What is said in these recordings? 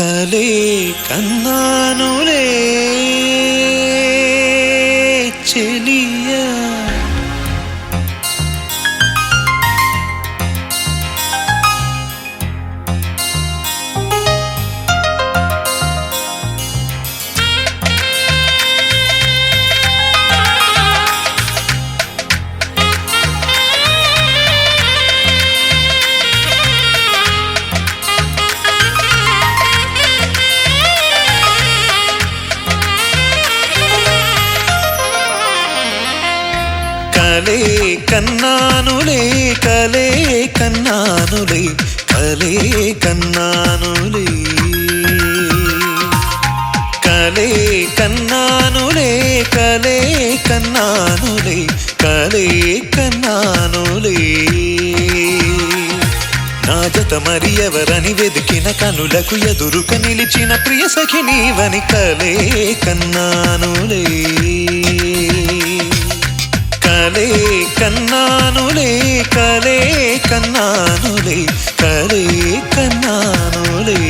కలే కన్నానులే చెలియా కలే కన్నానులే కలే కన్నానులే కలే కన్నానులే కలే కన్నానులే కలే కన్నానులే కలే కన్నానులే నా జత మరి ఎవరని వెదికిన కనులకు ఎదురుక నిలిచిన ప్రియ సఖి నీవని కలే కన్నానులే కలే కన్నానులే కలే కన్నానులే కలే కన్నానులే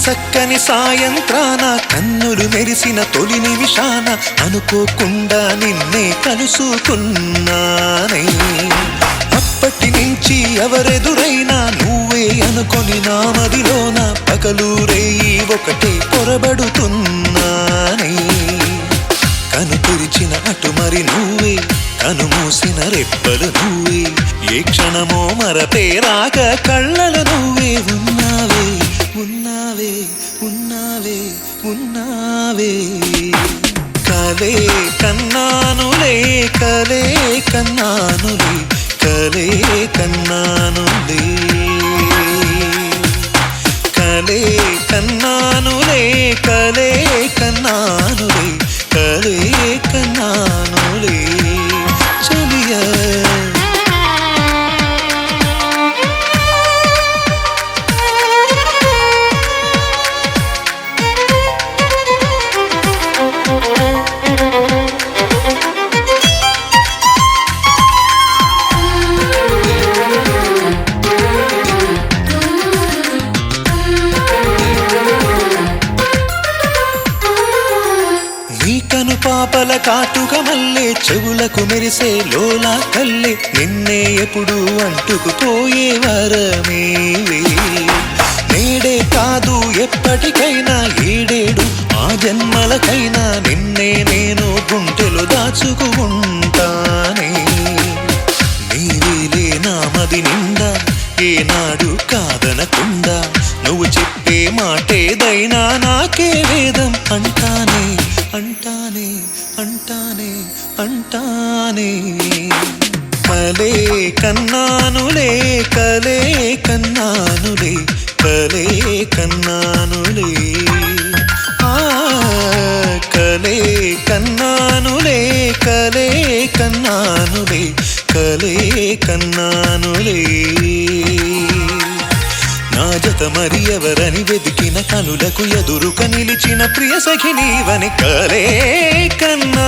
చక్కని సాయంత్రాన కన్నులు మెరిసిన తొలి నిమిషాన అనుకోకుండా నిన్నే కలుసుకున్నానే అప్పటి నుంచి ఎవరెదురైనా నువ్వే అనుకొని నా మదిలోన పగలు రేయి ఒకటే పొరబడుతున్నానే కను తెరిచిన అటు మరి నువ్వే కను మూసిన రెప్పలు నువ్వే ఏ క్షణమో మరపే రాక కళ్ళలు నువ్వే ఉన్నావే ఉన్నావే ఉన్నావే ఉన్నావే కలే కన్నానులే కలే కన్నానులే కలే కన్నానులే కలే కన్నానులే కలే కన్నానులే కలే కన్నానులే చెలియా కను పాపల కాటుక మల్లే చెవులకు మెరిసే లోలా కల్లే నిన్నే ఎప్పుడు అంటుకుపోయే వరమేవే నేడే కాదు ఎప్పటికైనా ఏడేడు ఆ జన్మలకైనా నిన్నే నేను గుంటెలు దాచుకుంటానే నీవేలే నా మది నిండా ఏనాడు కాదనకుండా నువ్వు చెప్పే మాటేదైనా నాకే వేదం అంటానే అంటానే అంటానే అంటానే కలే కన్నానులే కలే కన్నానులే కలే కన్నానులే కలే కన్నానులే కలే కన్నానులే కలే కన్నానులే నా జత మరి ఎవరని వెదికిన కనులకు ఎదురుక నిలిచిన ప్రియ సఖి నీవని కలే కన్నా